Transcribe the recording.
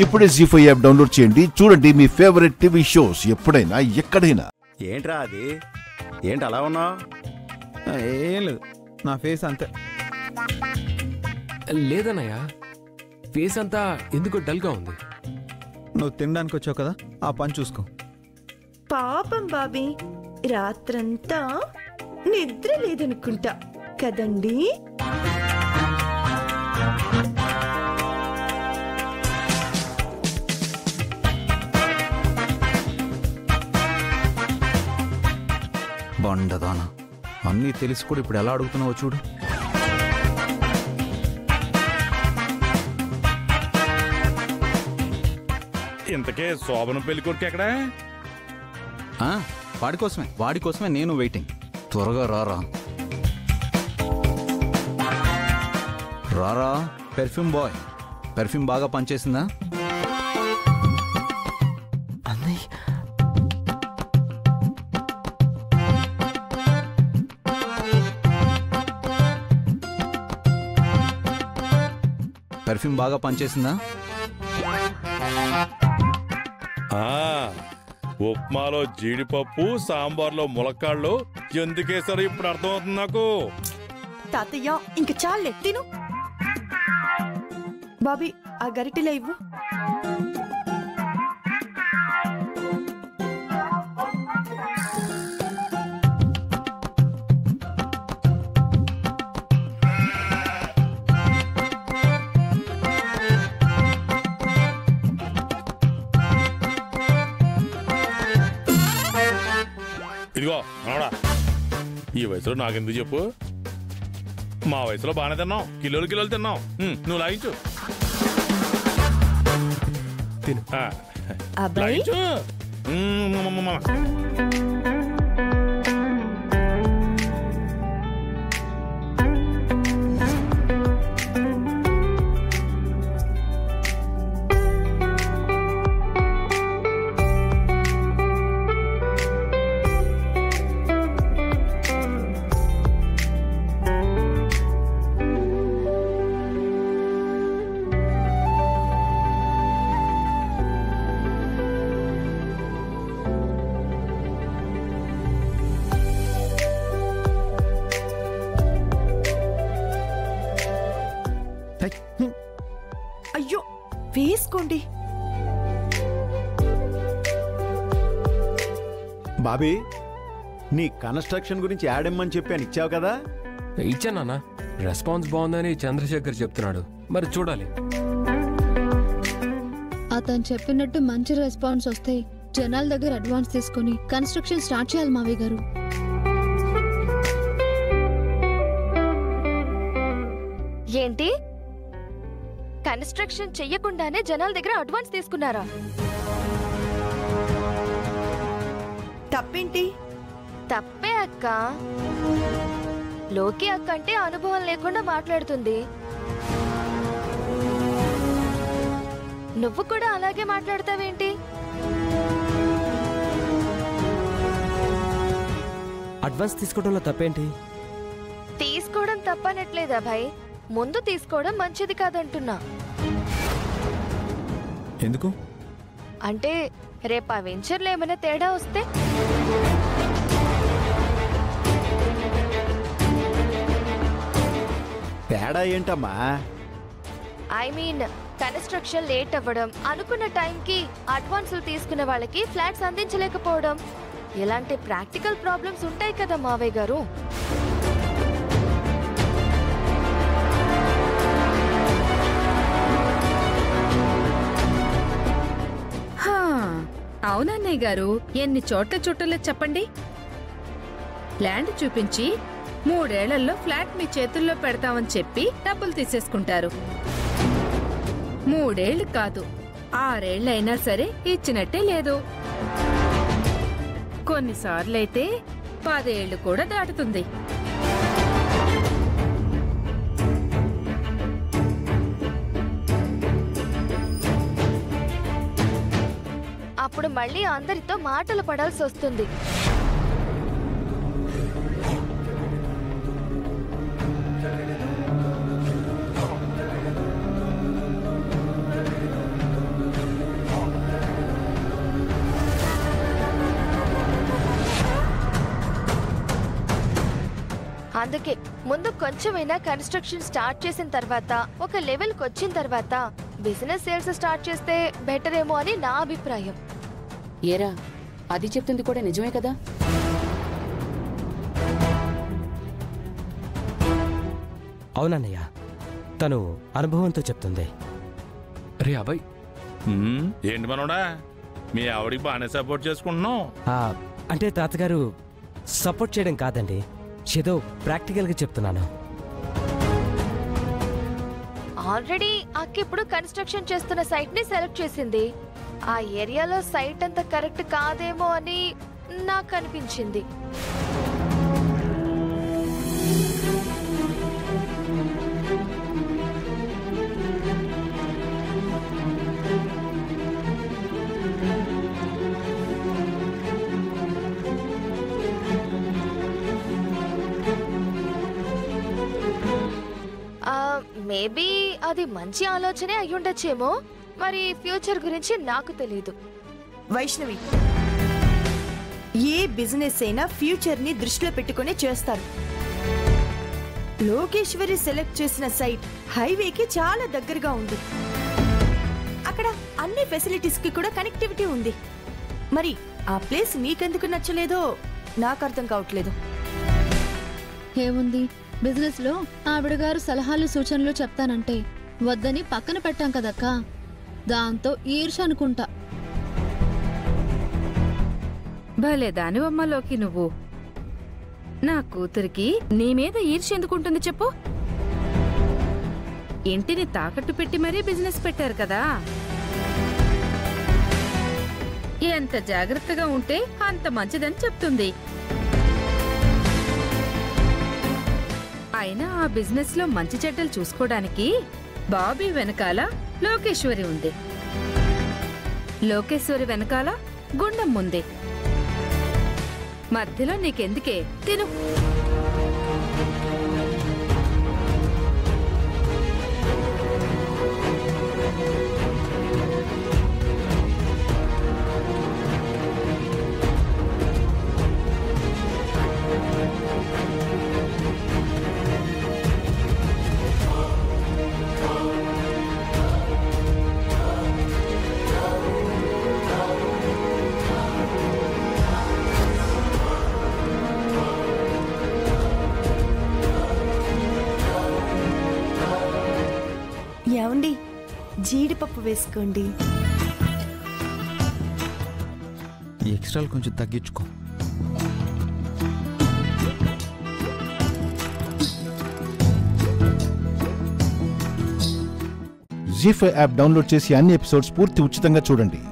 ఇప్పుడే జీ5 app download చేయండి. చూడండి మీ ఫేవరెట్ టీవీ షోస్ ఎప్పుడైనా ఎక్కడైనా. ఏంట్రా అది? ఏంటి అలా ఉన్నావు? ఏం లేదు, నా ఫేస్ అంతే. లేదన్నయ్య, ఫేస్ అంతా ఎందుకో డల్గా ఉంది. నువ్వు తినడానికి వచ్చావు కదా, ఆ పని చూసుకో. పాపం బాబీ, రాత్రంతా నిద్ర లేదనుకుంటా కదండి. బండదానా, అన్నీ తెలిసి కూడా ఇప్పుడు ఎలా అడుగుతున్నావో చూడు. ఇంతకే శోభన పెళ్లి కొడుకు ఎక్కడా? వాడి కోసమే నేను వెయిటింగ్. త్వరగా రారా రారా. పెర్ఫ్యూమ్ బాయ్, పెర్ఫ్యూమ్ బాగా పనిచేసిందా? పెర్ఫ్యూమ్ బాగా పనిచేసిందా? ఉప్మాలో జీడిపప్పు, సాంబార్లో ములక్కాళ్ళు ఎందుకేసారో ఇప్పుడు అర్థమవుతుంది నాకు. తాతయ్య ఇంక చాలే తిను. బాబీ ఆ గరిటెలో ఇవ్వు. ఇదిగో మనోడా, ఈ వయసులో నాకెందుకు చెప్పు? మా వయసులో బాగానే తిన్నాం, కిలోలు కిలోలు తిన్నాం. నువ్వు లాగించు, లాగించు. అయ్యో వేసుకోండి. బాబీ, నీ కన్స్ట్రక్షన్ గురించి యాడ్ ఇమ్మని చెప్పాను, ఇచ్చావు కదా? ఇచ్చానన్నా, రెస్పాన్స్ బాగుందని చంద్రశేఖర్ చెప్తున్నాడు. మరి చూడాలి. అతను చెప్పినట్టు మంచి రెస్పాన్స్ వస్తే జనాల దగ్గర అడ్వాన్స్ తీసుకుని కన్స్ట్రక్షన్ స్టార్ట్ చేయాలి మావయ్య గారు. ఏంటి, కన్స్ట్రక్షన్ చెయ్యకుండానే జనాల దగ్గర అడ్వాన్స్ తీసుకున్నారా? తప్పేంటి? తప్పే అక్క. లోకి అక్క అంటే అనుభవం లేకుండా మాట్లాడుతుంది. నువ్వు కూడా అలాగే మాట్లాడతావేంటి? అడ్వాన్స్ తీసుకోవడంలో తప్పేంటి? తీసుకోవడం తప్పనట్లేదా భయ్, ముందు తీసుకోవడం మంచిది కాదంటున్నా. ఎందుకు అంటే రేపు ఆ వెంచర్లో ఏమైనా తేడా వస్తే? తేడా ఏంటమ్మా? ఐ మీన్ కన్స్ట్రక్షన్ లేట్ అవ్వడం, అనుకున్న టైంకి అడ్వాన్సులు తీసుకున్న వాళ్ళకి ఫ్లాట్స్ అందించలేకపోవడం, ఇలాంటి ప్రాక్టికల్ ప్రాబ్లమ్స్ ఉంటాయి కదా మావయ్య గారు. అవునన్నయ్య గారు, ఎన్ని చోట్ల చుట్టలేదు చెప్పండి. ల్యాండ్ చూపించి 3 ఏళ్లలో ఫ్లాట్ మీ చేతుల్లో పెడతామని చెప్పి డబ్బులు తీసేసుకుంటారు. 3 ఏళ్లు కాదు, 6 ఏళ్లైనా సరే ఇచ్చినట్టే లేదు. కొన్నిసార్లైతే 10 ఏళ్లు కూడా దాటుతుంది. అప్పుడు మళ్ళీ అందరితో మాటలు పడాల్సి వస్తుంది. అందుకే ముందు కొంచెమైనా కన్స్ట్రక్షన్ స్టార్ట్ చేసిన తర్వాత ఒక లెవెల్కి వచ్చిన తర్వాత బిజినెస్ సేల్స్ స్టార్ట్ చేస్తే బెటర్ ఏమో అని నా అభిప్రాయం. ఏరా, అది చెప్తుంది కూడా నిజమే కదా? అవునన్నయ్య, తను అనుభవంతో చెప్తుంది. రే అబ్బాయి, ఏంటి మనోడా, మీ ఆవిడికి బాగానే సపోర్ట్ చేసుకుంటున్నావు. అంటే తాతగారు సపోర్ట్ చేయడం కాదండి, ఏదో ప్రాక్టికల్గా చెప్తున్నాను. ఆల్రెడీ అక్క ఇప్పుడు కన్స్ట్రక్షన్ చేస్తున్న సైట్ ని సెలెక్ట్ చేసింది. ఆ ఏరియాలో సైట్ అంత కరెక్ట్ కాదేమో అని నాకు అనిపించింది. మేబీ అది మంచి ఆలోచనే అయ్యుండొచ్చేమో, మరి ఫ్యూచర్ గురించి నాకు తెలీదు. వైష్ణవి, ఏ బిజినెస్ అయినా ఫ్యూచర్ ని దృష్టిలో పెట్టుకునే చేస్తారు. లోకేశ్వరి సెలెక్ట్ చేసిన సైట్ హైవేకి చాలా దగ్గరగా ఉంది. అక్కడ అన్ని ఫెసిలిటీస్ కి కూడా కనెక్టివిటీ ఉంది. మరి ఆ ప్లేస్ నీకెందుకు నచ్చలేదో నాకు అర్థం కావట్లేదు. ఏముంది, బిజినెస్ లో ఆవిడగారు సలహాలు సూచనలు చెప్తానంటే వద్దని పక్కన పెట్టాం కదక్క, దాంతో ఈర్ష అనుకుంటా. భలే దానివమ్మలోకి నువ్వు. నా కూతురికి నీ మీద ఈర్ష ఎందుకుంటుంది చెప్పు? ఇంటిని తాకట్టు పెట్టి మరీ బిజినెస్ పెట్టారు కదా. ఎంత జాగ్రత్తగా ఉంటే అంత మంచిదని చెప్తుంది. అయినా ఆ బిజినెస్ లో మంచి చెడ్డలు చూసుకోవడానికి బాబీ వెనకాల లోకేశ్వరి ఉంది, లోకేశ్వరి వెనకాల గుండం ఉంది. మధ్యలో నీకెందుకే, తిను. ఏమండి, జీడిపప్పు వేసుకోండి. ఈ ఎక్స్ట్రాలు కొంచెం తగ్గించుకో. జీ5 యాప్ డౌన్లోడ్ చేసి అన్ని ఎపిసోడ్స్ పూర్తి ఉచితంగా చూడండి.